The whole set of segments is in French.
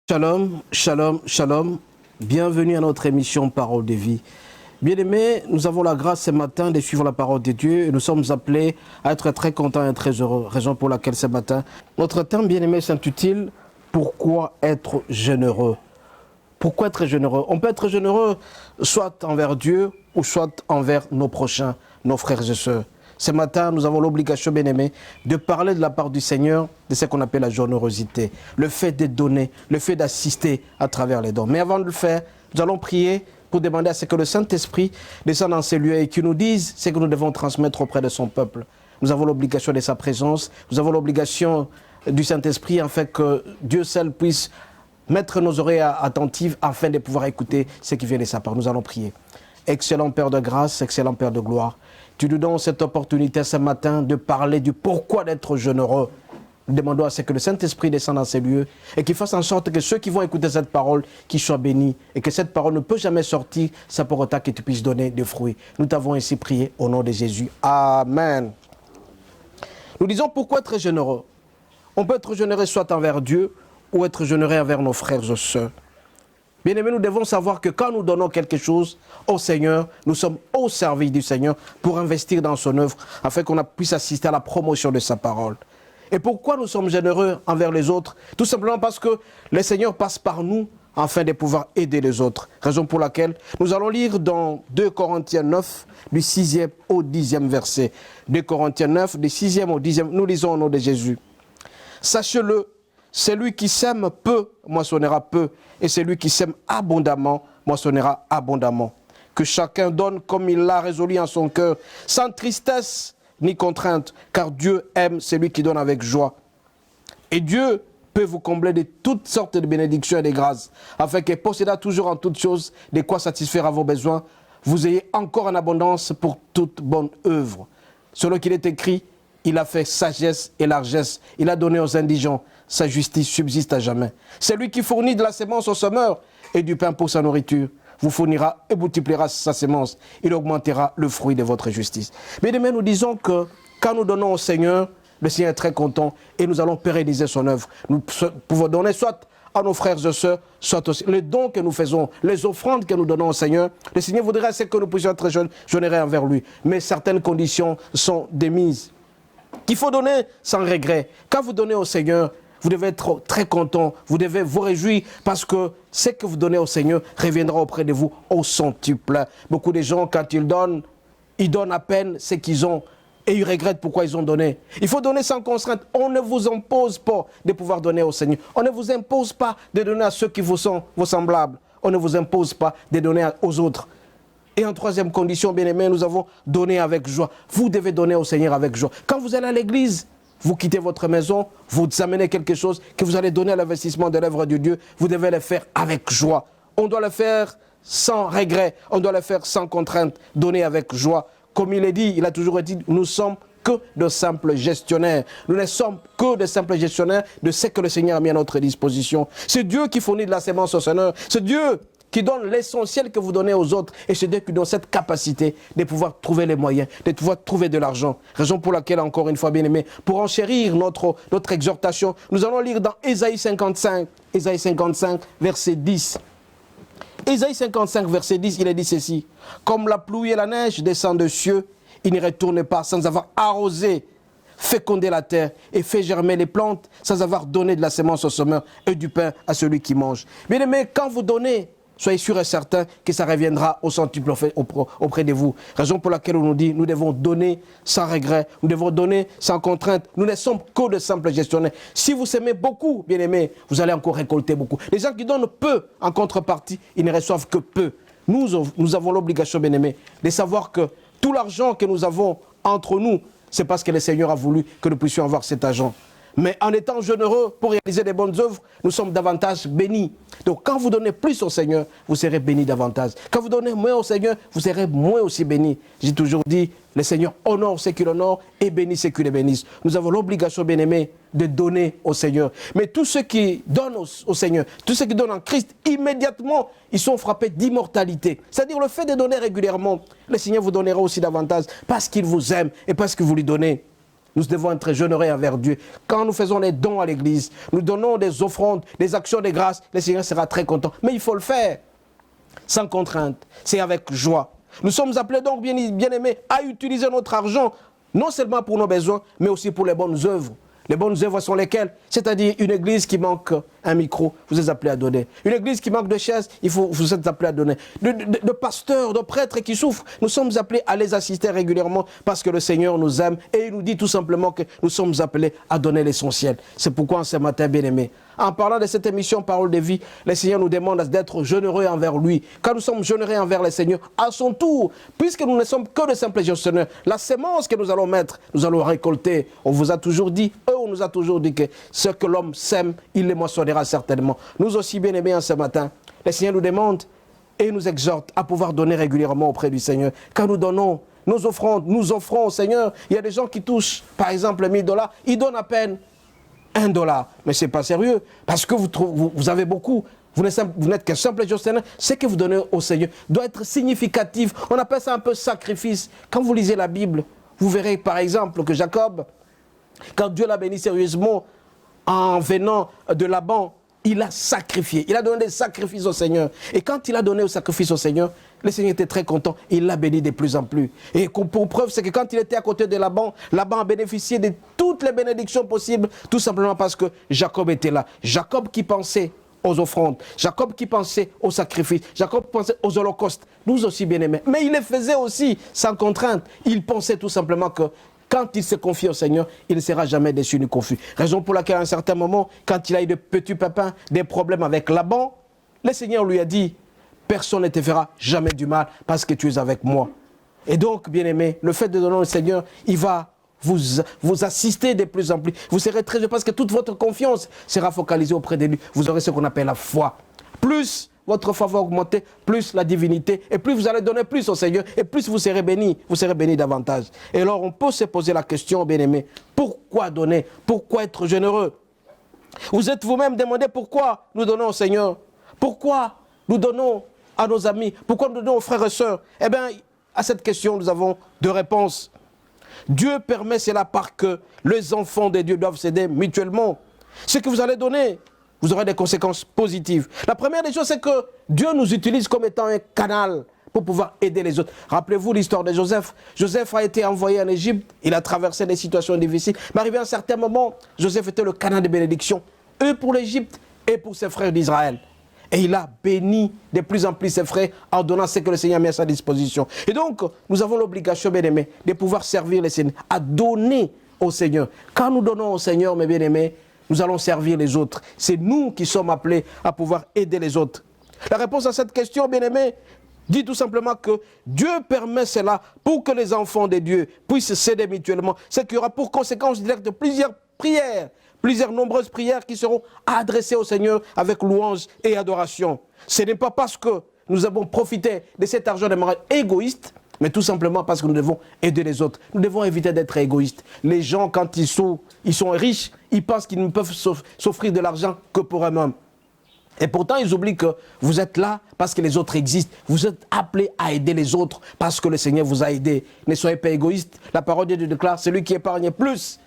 Shalom, shalom, shalom. Bienvenue à notre émission Parole de vie. Bien-aimés, nous avons la grâce ce matin de suivre la parole de Dieu et nous sommes appelés à être très contents et très heureux. Raison pour laquelle ce matin, notre thème, bien-aimé, s'intitule « Pourquoi être généreux ?» Pourquoi être généreux? On peut être généreux soit envers Dieu ou soit envers nos prochains, nos frères et sœurs. Ce matin, nous avons l'obligation, bien-aimés, de parler de la part du Seigneur de ce qu'on appelle la générosité. Le fait de donner, le fait d'assister à travers les dons. Mais avant de le faire, nous allons prier pour demander à ce que le Saint-Esprit descende dans ces lieux et qu'il nous dise ce que nous devons transmettre auprès de son peuple. Nous avons l'obligation de sa présence, nous avons l'obligation du Saint-Esprit afin que Dieu seul puisse mettre nos oreilles attentives afin de pouvoir écouter ce qui vient de sa part. Nous allons prier. Excellent Père de grâce, excellent Père de gloire, tu nous donnes cette opportunité ce matin de parler du pourquoi d'être généreux. Nous demandons à ce que le Saint-Esprit descende dans ces lieux et qu'il fasse en sorte que ceux qui vont écouter cette parole, qu'ils soient bénis et que cette parole ne peut jamais sortir, ça pour autant que tu puisses donner des fruits. Nous t'avons ainsi prié au nom de Jésus. Amen. Nous disons pourquoi être généreux. On peut être généreux soit envers Dieu ou être généreux envers nos frères et sœurs. Bien-aimés, nous devons savoir que quand nous donnons quelque chose au Seigneur, nous sommes au service du Seigneur pour investir dans son œuvre, afin qu'on puisse assister à la promotion de sa parole. Et pourquoi nous sommes généreux envers les autres? Tout simplement parce que le Seigneur passe par nous afin de pouvoir aider les autres. Raison pour laquelle nous allons lire dans 2 Corinthiens 9, du 6e au 10e verset. 2 Corinthiens 9, du 6e au 10e, nous lisons au nom de Jésus. Sachez-le, celui qui sème peu, moissonnera peu, et celui qui sème abondamment, moissonnera abondamment. Que chacun donne comme il l'a résolu en son cœur, sans tristesse ni contrainte, car Dieu aime celui qui donne avec joie. Et Dieu peut vous combler de toutes sortes de bénédictions et de grâces, afin que, possédant toujours en toutes choses de quoi satisfaire à vos besoins, vous ayez encore en abondance pour toute bonne œuvre. Selon qu'il est écrit, il a fait sagesse et largesse, il a donné aux indigents, sa justice subsiste à jamais. C'est lui qui fournit de la sémence au semeur et du pain pour sa nourriture. Vous fournira et multipliera sa sémence. Il augmentera le fruit de votre justice. Mais demain, nous disons que quand nous donnons au Seigneur, le Seigneur est très content et nous allons pérenniser son œuvre. Nous pouvons donner soit à nos frères et sœurs, soit aussi les dons que nous faisons, les offrandes que nous donnons au Seigneur. Le Seigneur voudrait que nous puissions être généreux envers lui. Mais certaines conditions sont démises. Qu'il faut donner sans regret. Quand vous donnez au Seigneur, vous devez être très content, vous devez vous réjouir parce que ce que vous donnez au Seigneur reviendra auprès de vous au centuple. Beaucoup de gens, quand ils donnent à peine ce qu'ils ont et ils regrettent pourquoi ils ont donné. Il faut donner sans contrainte. On ne vous impose pas de pouvoir donner au Seigneur. On ne vous impose pas de donner à ceux qui vous sont vos semblables. On ne vous impose pas de donner aux autres. Et en troisième condition, bien-aimés, nous avons donné avec joie. Vous devez donner au Seigneur avec joie. Quand vous allez à l'église, vous quittez votre maison, vous amenez quelque chose que vous allez donner à l'investissement de l'œuvre de Dieu, vous devez le faire avec joie. On doit le faire sans regret, on doit le faire sans contrainte, donner avec joie. Comme il est dit, il a toujours dit, nous sommes que de simples gestionnaires. Nous ne sommes que de simples gestionnaires de ce que le Seigneur a mis à notre disposition. C'est Dieu qui fournit de la sémence au Seigneur. C'est Dieu qui donne l'essentiel que vous donnez aux autres. Et c'est Dieu qui donne cette capacité de pouvoir trouver les moyens, de pouvoir trouver de l'argent. Raison pour laquelle, encore une fois, bien-aimés, pour enchérir notre exhortation, nous allons lire dans Ésaïe 55, verset 10. Ésaïe 55, verset 10, il est dit ceci. Comme la pluie et la neige descendent des cieux, il n'y retourne pas sans avoir arrosé, fécondé la terre et fait germer les plantes, sans avoir donné de la sémence au semeur et du pain à celui qui mange. Bien-aimés, quand vous donnez, soyez sûrs et certains que ça reviendra au centuple auprès de vous. Raison pour laquelle on nous dit, nous devons donner sans regret, nous devons donner sans contrainte. Nous ne sommes que de simples gestionnaires. Si vous s'aimez beaucoup, bien aimés, vous allez encore récolter beaucoup. Les gens qui donnent peu en contrepartie, ils ne reçoivent que peu. Nous avons l'obligation, bien aimés, de savoir que tout l'argent que nous avons entre nous, c'est parce que le Seigneur a voulu que nous puissions avoir cet argent. Mais en étant généreux pour réaliser des bonnes œuvres, nous sommes davantage bénis. Donc quand vous donnez plus au Seigneur, vous serez bénis davantage. Quand vous donnez moins au Seigneur, vous serez moins aussi bénis. J'ai toujours dit, le Seigneur honore ceux qui l'honorent et bénit ceux qui les bénissent. Nous avons l'obligation, bien-aimés, de donner au Seigneur. Mais tous ceux qui donnent au Seigneur, tous ceux qui donnent en Christ, immédiatement, ils sont frappés d'immortalité. C'est-à-dire le fait de donner régulièrement, le Seigneur vous donnera aussi davantage parce qu'il vous aime et parce que vous lui donnez. nous devons être généreux envers Dieu. Quand nous faisons des dons à l'église, nous donnons des offrandes, des actions de grâce, le Seigneur sera très content. Mais il faut le faire sans contrainte, c'est avec joie. Nous sommes appelés donc, bien aimés, à utiliser notre argent, non seulement pour nos besoins, mais aussi pour les bonnes œuvres. Les bonnes œuvres sont lesquelles? C'est-à-dire une église qui manque un micro, vous êtes appelés à donner. Une église qui manque de chaises, vous êtes appelés à donner. De pasteurs, de prêtres qui souffrent, nous sommes appelés à les assister régulièrement parce que le Seigneur nous aime et il nous dit tout simplement que nous sommes appelés à donner l'essentiel. C'est pourquoi ce matin, bien-aimés, en parlant de cette émission Parole de vie, le Seigneur nous demande d'être généreux envers lui. Quand nous sommes généreux envers le Seigneur, à son tour, puisque nous ne sommes que de simples gestionnaires, la sémence que nous allons mettre, nous allons récolter. On vous a toujours dit, on nous a toujours dit que ce que l'homme sème, il les moissonnera certainement. Nous aussi, bien-aimés, en ce matin, le Seigneur nous demande et nous exhorte à pouvoir donner régulièrement auprès du Seigneur. Quand nous donnons nos offrandes, nous offrons au Seigneur. Il y a des gens qui touchent, par exemple, $1000, ils donnent à peine $1. Mais ce n'est pas sérieux, parce que vous avez beaucoup. Vous n'êtes qu'un simple gestionnaire. Ce que vous donnez au Seigneur doit être significatif. On appelle ça un peu sacrifice. Quand vous lisez la Bible, vous verrez par exemple que Jacob, quand Dieu l'a béni sérieusement en venant de Laban, il a sacrifié. Il a donné des sacrifices au Seigneur. Et quand il a donné le sacrifice au Seigneur, le Seigneur était très content. Il l'a béni de plus en plus. Et pour preuve, c'est que quand il était à côté de Laban, Laban a bénéficié de toutes les bénédictions possibles, tout simplement parce que Jacob était là. Jacob qui pensait aux offrandes, Jacob qui pensait aux sacrifices, Jacob pensait aux holocaustes, nous aussi bien-aimés. Mais il les faisait aussi sans contrainte. Il pensait tout simplement que quand il se confie au Seigneur, il ne sera jamais déçu ni confus. Raison pour laquelle à un certain moment, quand il a eu de petits pépins, des problèmes avec Laban, le Seigneur lui a dit, personne ne te fera jamais du mal parce que tu es avec moi. Et donc, bien-aimé, le fait de donner au Seigneur, il va vous assister de plus en plus. Vous serez très heureux parce que toute votre confiance sera focalisée auprès de lui. Vous aurez ce qu'on appelle la foi. Plus votre foi va augmenter, plus la divinité, et plus vous allez donner plus au Seigneur, et plus vous serez bénis davantage. Et alors on peut se poser la question, bien-aimé, pourquoi donner? Pourquoi être généreux? Vous êtes vous-même demandé pourquoi nous donnons au Seigneur? Pourquoi nous donnons à nos amis? Pourquoi nous donnons aux frères et sœurs? Eh bien, à cette question, nous avons deux réponses. Dieu permet cela parce que les enfants de Dieu doivent s'aider mutuellement. Ce que vous allez donner, vous aurez des conséquences positives. La première des choses, c'est que Dieu nous utilise comme étant un canal pour pouvoir aider les autres. Rappelez-vous l'histoire de Joseph. Joseph a été envoyé en Égypte, il a traversé des situations difficiles, mais arrivé à un certain moment, Joseph était le canal de bénédiction, eux pour l'Égypte et pour ses frères d'Israël. Et il a béni de plus en plus ses frères en donnant ce que le Seigneur a mis à sa disposition. Et donc, nous avons l'obligation, bien-aimés, de pouvoir servir le Seigneur, à donner au Seigneur. Quand nous donnons au Seigneur, mes bien-aimés, nous allons servir les autres. C'est nous qui sommes appelés à pouvoir aider les autres. La réponse à cette question, bien-aimés, dit tout simplement que Dieu permet cela pour que les enfants de Dieu puissent s'aider mutuellement. Ce qui aura pour conséquence directe plusieurs prières, plusieurs nombreuses prières qui seront adressées au Seigneur avec louange et adoration. Ce n'est pas parce que nous avons profité de cet argent de manière égoïste, mais tout simplement parce que nous devons aider les autres. Nous devons éviter d'être égoïstes. Les gens, quand ils sont riches, ils pensent qu'ils ne peuvent s'offrir de l'argent que pour eux-mêmes. Et pourtant, ils oublient que vous êtes là parce que les autres existent. Vous êtes appelés à aider les autres parce que le Seigneur vous a aidé. Ne soyez pas égoïstes. La parole de Dieu déclare, celui qui épargne plus,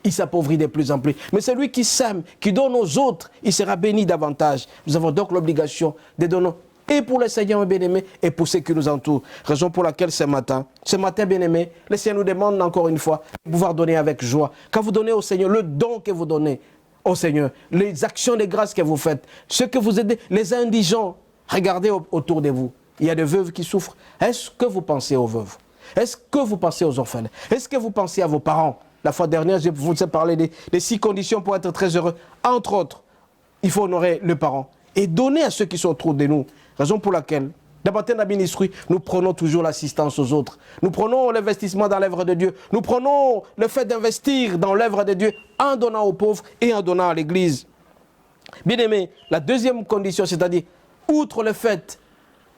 il s'appauvrit de plus en plus. Mais celui qui sème, qui donne aux autres, il sera béni davantage. Nous avons donc l'obligation de donner et pour le Seigneur bien-aimé et pour ceux qui nous entourent. Raison pour laquelle ce matin bien-aimé, le Seigneur nous demande encore une fois de pouvoir donner avec joie. Quand vous donnez au Seigneur, le don que vous donnez au Seigneur, les actions de grâce que vous faites, ce que vous aidez, les indigents, regardez autour de vous. Il y a des veuves qui souffrent. Est-ce que vous pensez aux veuves? Est-ce que vous pensez aux orphelins? Est-ce que vous pensez à vos parents? La fois dernière, je vous ai parlé des 6 conditions pour être très heureux. Entre autres, il faut honorer les parents et donner à ceux qui sont autour de nous. Raison pour laquelle, d'abord dans la ministrie, nous prenons toujours l'assistance aux autres. Nous prenons l'investissement dans l'œuvre de Dieu. Nous prenons le fait d'investir dans l'œuvre de Dieu en donnant aux pauvres et en donnant à l'Église. Bien aimé, la deuxième condition, c'est-à-dire, outre le fait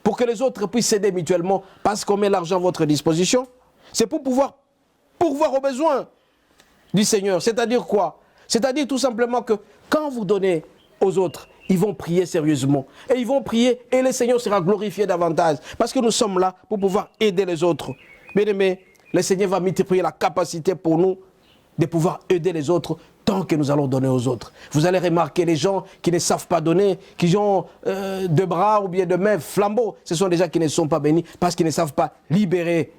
pour que les autres puissent s'aider mutuellement parce qu'on met l'argent à votre disposition, c'est pour pouvoir pourvoir aux besoins du Seigneur. C'est-à-dire quoi? C'est-à-dire tout simplement que quand vous donnez aux autres, ils vont prier sérieusement. Et ils vont prier et le Seigneur sera glorifié davantage. Parce que nous sommes là pour pouvoir aider les autres. Bien aimés, le Seigneur va multiplier la capacité pour nous de pouvoir aider les autres tant que nous allons donner aux autres. Vous allez remarquer les gens qui ne savent pas donner, qui ont deux bras ou bien deux mains flambeaux. Ce sont des gens qui ne sont pas bénis parce qu'ils ne savent pas libérer.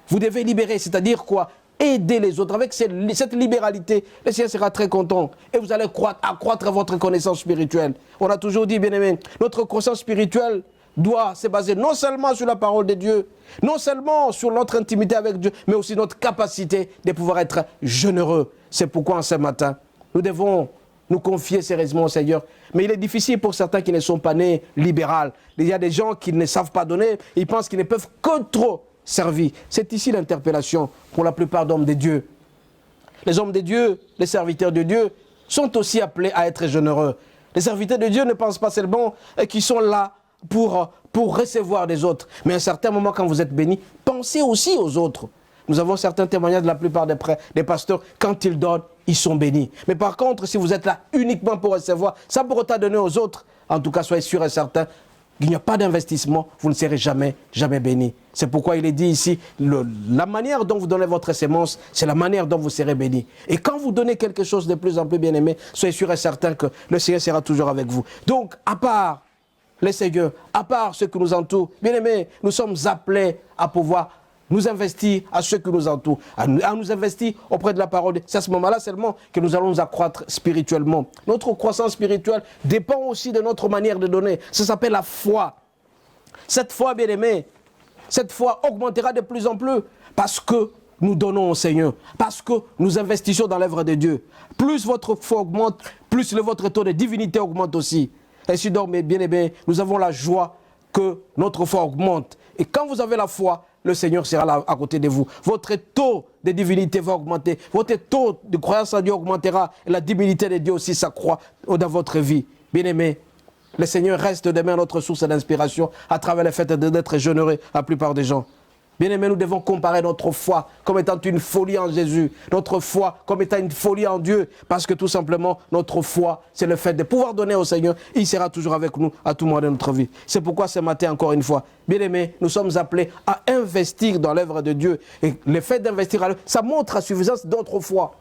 Vous devez libérer, c'est-à-dire quoi? Aider les autres. Avec cette libéralité, le Seigneur sera très content. Et vous allez accroître votre connaissance spirituelle. On a toujours dit, bien-aimés, notre connaissance spirituelle doit se baser non seulement sur la parole de Dieu, non seulement sur notre intimité avec Dieu, mais aussi notre capacité de pouvoir être généreux. C'est pourquoi ce matin, nous devons nous confier sérieusement au Seigneur. Mais il est difficile pour certains qui ne sont pas nés libéraux. Il y a des gens qui ne savent pas donner, ils pensent qu'ils ne peuvent que trop servir. C'est ici l'interpellation pour la plupart d'hommes de Dieu. Les hommes de Dieu, les serviteurs de Dieu, sont aussi appelés à être généreux. Les serviteurs de Dieu ne pensent pas seulement qu'ils sont là pour recevoir des autres. Mais à un certain moment, quand vous êtes bénis, pensez aussi aux autres. Nous avons certains témoignages de la plupart des pasteurs. Quand ils donnent, ils sont bénis. Mais par contre, si vous êtes là uniquement pour recevoir, sans pour autant donner aux autres, en tout cas, soyez sûr et certain qu'il n'y a pas d'investissement, vous ne serez jamais bénis. C'est pourquoi il est dit ici, la manière dont vous donnez votre sémence, c'est la manière dont vous serez bénis. Et quand vous donnez quelque chose de plus en plus bien-aimé, soyez sûr et certain que le Seigneur sera toujours avec vous. Donc, à part les Seigneurs, à part ceux qui nous entourent, bien-aimés, nous sommes appelés à pouvoir nous investir à ceux qui nous entourent, à nous investir auprès de la parole. C'est à ce moment-là seulement que nous allons nous accroître spirituellement. Notre croissance spirituelle dépend aussi de notre manière de donner. Ça s'appelle la foi. Cette foi, bien-aimés, cette foi augmentera de plus en plus parce que nous donnons au Seigneur, parce que nous investissons dans l'œuvre de Dieu. Plus votre foi augmente, plus votre taux de divinité augmente aussi. Ainsi donc, bien aimés, nous avons la joie que notre foi augmente. Et quand vous avez la foi, le Seigneur sera là à côté de vous. Votre taux de divinité va augmenter. Votre taux de croyance en Dieu augmentera. Et la divinité de Dieu aussi s'accroît dans votre vie. Bien aimés, le Seigneur reste demain notre source d'inspiration à travers le fait d'être généreux à la plupart des gens. Bien aimés, nous devons comparer notre foi comme étant une folie en Jésus, notre foi comme étant une folie en Dieu, parce que tout simplement, notre foi, c'est le fait de pouvoir donner au Seigneur. Il sera toujours avec nous à tout moment de notre vie. C'est pourquoi ce matin, encore une fois, bien aimés, nous sommes appelés à investir dans l'œuvre de Dieu. Et le fait d'investir, ça montre la suffisance de notre foi.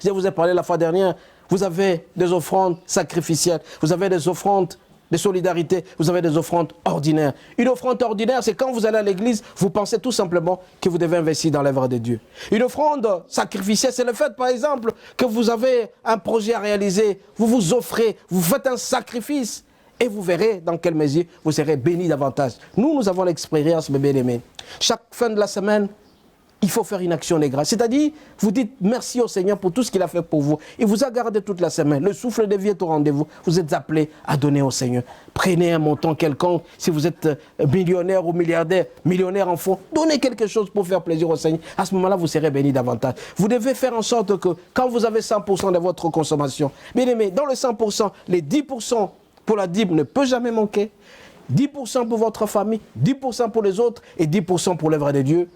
Je vous ai parlé la fois dernière, vous avez des offrandes sacrificielles, vous avez des offrandes de solidarité, vous avez des offrandes ordinaires. Une offrande ordinaire, c'est quand vous allez à l'église, vous pensez tout simplement que vous devez investir dans l'œuvre de Dieu. Une offrande sacrificielle, c'est le fait, par exemple, que vous avez un projet à réaliser, vous vous offrez, vous faites un sacrifice, et vous verrez dans quelle mesure vous serez bénis davantage. Nous avons l'expérience, mes bien-aimés. Chaque fin de la semaine, il faut faire une action de grâce. C'est-à-dire, vous dites merci au Seigneur pour tout ce qu'il a fait pour vous. Il vous a gardé toute la semaine. Le souffle de vie est au rendez-vous. Vous êtes appelés à donner au Seigneur. Prenez un montant quelconque. Si vous êtes millionnaire ou milliardaire, millionnaire en fonds, donnez quelque chose pour faire plaisir au Seigneur. À ce moment-là, vous serez bénis davantage. Vous devez faire en sorte que quand vous avez 100% de votre consommation, bien aimé, dans le 100%, les 10% pour la dîme ne peut jamais manquer. 10% pour votre famille, 10% pour les autres et 10% pour l'œuvre de Dieu.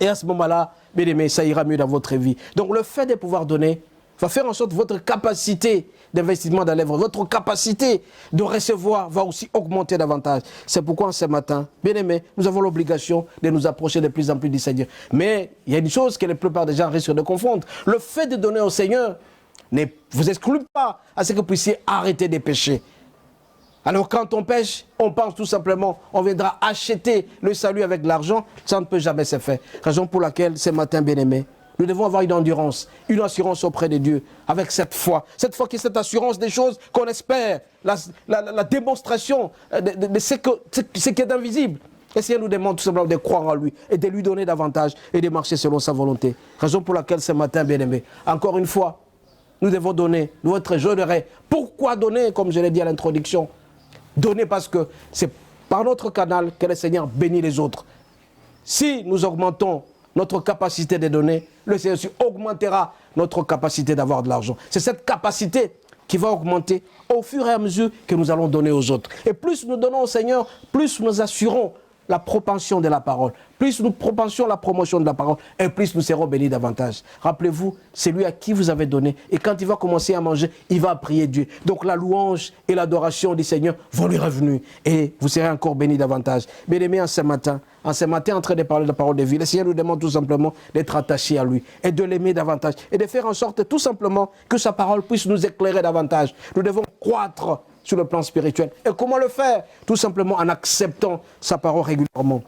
Et à ce moment-là, bien aimé, ça ira mieux dans votre vie. Donc le fait de pouvoir donner va faire en sorte que votre capacité d'investissement dans l'œuvre, votre capacité de recevoir va aussi augmenter davantage. C'est pourquoi ce matin, bien aimé, nous avons l'obligation de nous approcher de plus en plus du Seigneur. Mais il y a une chose que la plupart des gens risquent de confondre. Le fait de donner au Seigneur ne vous exclut pas à ce que vous puissiez arrêter de pécher. Alors quand on pêche, on pense tout simplement, on viendra acheter le salut avec de l'argent, ça ne peut jamais se faire. Raison pour laquelle, ce matin, bien-aimés, nous devons avoir une endurance, une assurance auprès de Dieu, avec cette foi qui est cette assurance des choses qu'on espère, la démonstration de ce qui est invisible. Et Seigneur nous demande tout simplement de croire en lui et de lui donner davantage et de marcher selon sa volonté. Raison pour laquelle, ce matin, bien-aimés, encore une fois, nous devons donner, nous être généreux. Pourquoi donner, comme je l'ai dit à l'introduction? Donner parce que c'est par notre canal que le Seigneur bénit les autres. Si nous augmentons notre capacité de donner, le Seigneur aussi augmentera notre capacité d'avoir de l'argent. C'est cette capacité qui va augmenter au fur et à mesure que nous allons donner aux autres. Et plus nous donnons au Seigneur, plus nous assurons la propension de la parole, plus nous propensions la promotion de la parole, et plus nous serons bénis davantage. Rappelez-vous, c'est lui à qui vous avez donné. Et quand il va commencer à manger, il va prier Dieu. Donc la louange et l'adoration du Seigneur vont lui revenir. Et vous serez encore bénis davantage. Bien-aimés, en ce matin, en train de parler de la parole de vie, le Seigneur nous demande tout simplement d'être attachés à lui et de l'aimer davantage. Et de faire en sorte tout simplement que sa parole puisse nous éclairer davantage. Nous devons croître sur le plan spirituel. Et comment le faire? Tout simplement en acceptant sa parole régulièrement.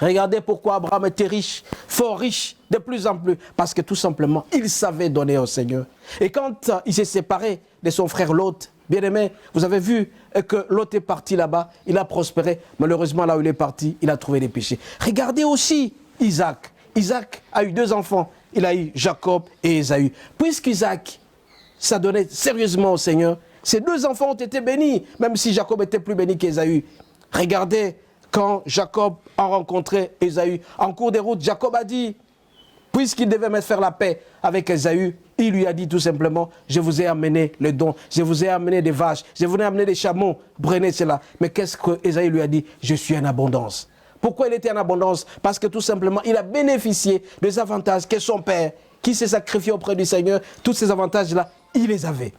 Regardez pourquoi Abraham était riche, fort riche, de plus en plus. Parce que tout simplement, il savait donner au Seigneur. Et quand il s'est séparé de son frère Lot, bien aimé, vous avez vu que Lot est parti là-bas, il a prospéré. Malheureusement, là où il est parti, il a trouvé des péchés. Regardez aussi Isaac. Isaac a eu 2 enfants. Il a eu Jacob et Ésaü. Puisqu'Isaac s'adonnait sérieusement au Seigneur, ces 2 enfants ont été bénis, même si Jacob était plus béni qu'Ésaü. Regardez, quand Jacob a rencontré Ésaü, en cours de route, Jacob a dit, puisqu'il devait faire la paix avec Ésaü, il lui a dit tout simplement, je vous ai amené le don, je vous ai amené des vaches, je vous ai amené des chameaux, prenez cela. Mais qu'est-ce que Ésaü lui a dit? Je suis en abondance. Pourquoi il était en abondance? Parce que tout simplement, il a bénéficié des avantages que son père, qui s'est sacrifié auprès du Seigneur, tous ces avantages-là, il les avait.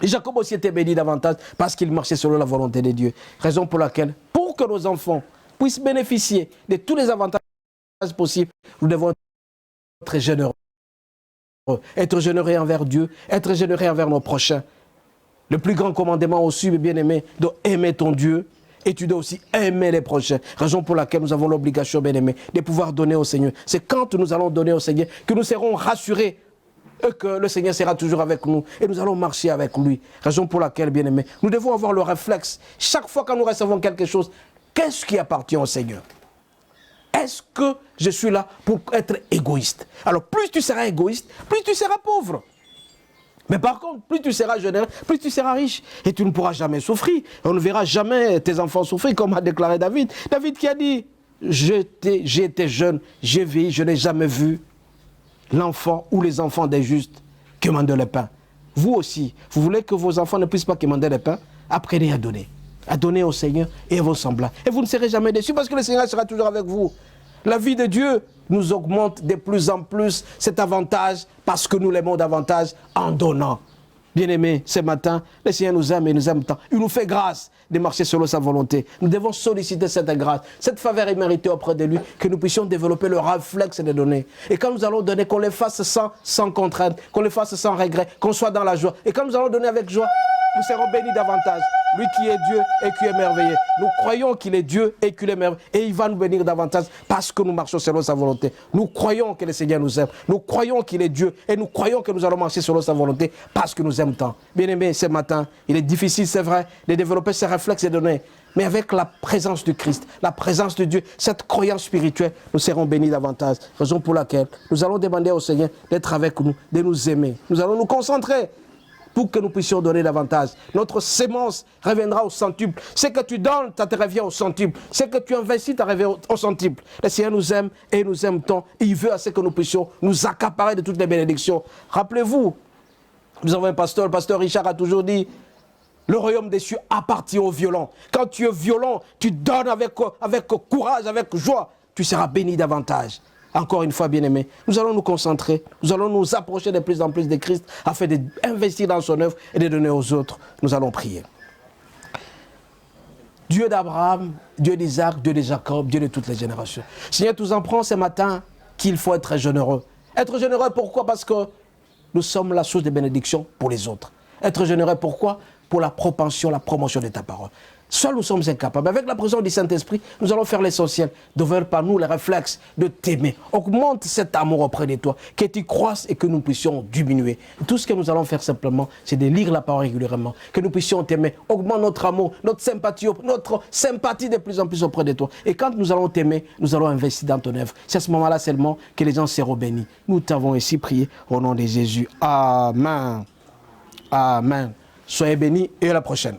Et Jacob aussi était béni davantage parce qu'il marchait selon la volonté de Dieu. Raison pour laquelle, pour que nos enfants puissent bénéficier de tous les avantages possibles, nous devons être généreux. Être généreux envers Dieu, être généreux envers nos prochains. Le plus grand commandement aussi, bien aimé, d'aimer ton Dieu. Et tu dois aussi aimer les prochains. Raison pour laquelle nous avons l'obligation, bien aimé, de pouvoir donner au Seigneur. C'est quand nous allons donner au Seigneur que nous serons rassurés et que le Seigneur sera toujours avec nous et nous allons marcher avec lui. Raison pour laquelle, bien aimé, nous devons avoir le réflexe, chaque fois que nous recevons quelque chose, qu'est-ce qui appartient au Seigneur? Est-ce que je suis là pour être égoïste? Alors plus tu seras égoïste, plus tu seras pauvre. Mais par contre, plus tu seras généreux, plus tu seras riche. Et tu ne pourras jamais souffrir. On ne verra jamais tes enfants souffrir, comme a déclaré David. David qui a dit, j'ai été jeune, j'ai vieilli, je n'ai jamais vu l'enfant ou les enfants des justes quémander le pain. Vous aussi, vous voulez que vos enfants ne puissent pas quémander le pain? Apprenez à donner. À donner au Seigneur et à vos semblables. Et vous ne serez jamais déçus parce que le Seigneur sera toujours avec vous. La vie de Dieu nous augmente de plus en plus cet avantage parce que nous l'aimons davantage en donnant. Bien-aimés, ce matin, le Seigneur nous aime et nous aime tant. Il nous fait grâce de marcher selon sa volonté. Nous devons solliciter cette grâce, cette faveur imméritée auprès de lui, que nous puissions développer le réflexe de donner. Et quand nous allons donner, qu'on le fasse sans contrainte, qu'on le fasse sans regret, qu'on soit dans la joie. Et quand nous allons donner avec joie, nous serons bénis davantage. Lui qui est Dieu et qui est merveilleux. Nous croyons qu'il est Dieu et qu'il est merveilleux. Et il va nous bénir davantage parce que nous marchons selon sa volonté. Nous croyons que le Seigneur nous aime. Nous croyons qu'il est Dieu. Et nous croyons que nous allons marcher selon sa volonté parce que nous aime tant. Bien-aimés, ce matin, il est difficile, c'est vrai, de développer ces réflexes et de donner. Mais avec la présence du Christ, la présence de Dieu, cette croyance spirituelle, nous serons bénis davantage. Raison pour laquelle nous allons demander au Seigneur d'être avec nous, de nous aimer. Nous allons nous concentrer pour que nous puissions donner davantage. Notre sémence reviendra au centuple. Ce que tu donnes, ça te revient au centuple. Ce que tu investis, ça revient au centuple. Le Seigneur nous aime et nous aime tant. Et il veut à ce que nous puissions nous accaparer de toutes les bénédictions. Rappelez-vous, nous avons un pasteur, le pasteur Richard a toujours dit, le royaume des cieux appartient aux violents. Quand tu es violent, tu donnes avec courage, avec joie, tu seras béni davantage. Encore une fois, bien-aimés, nous allons nous concentrer, nous allons nous approcher de plus en plus de Christ afin d'investir dans son œuvre et de donner aux autres. Nous allons prier. Dieu d'Abraham, Dieu d'Isaac, Dieu de Jacob, Dieu de toutes les générations. Seigneur, tu nous en prends ce matin qu'il faut être généreux. Être généreux, pourquoi? Parce que nous sommes la source de bénédiction pour les autres. Être généreux, pourquoi? Pour la propension, la promotion de ta parole. Seuls nous sommes incapables. Avec la présence du Saint-Esprit, nous allons faire l'essentiel, d'ouvrir par nous les réflexes de t'aimer. Augmente cet amour auprès de toi, que tu croisses et que nous puissions diminuer. Tout ce que nous allons faire simplement, c'est de lire la parole régulièrement, que nous puissions t'aimer. Augmente notre amour, notre sympathie de plus en plus auprès de toi. Et quand nous allons t'aimer, nous allons investir dans ton œuvre. C'est à ce moment-là seulement que les gens seront bénis. Nous t'avons ainsi prié au nom de Jésus. Amen. Amen. Soyez bénis et à la prochaine.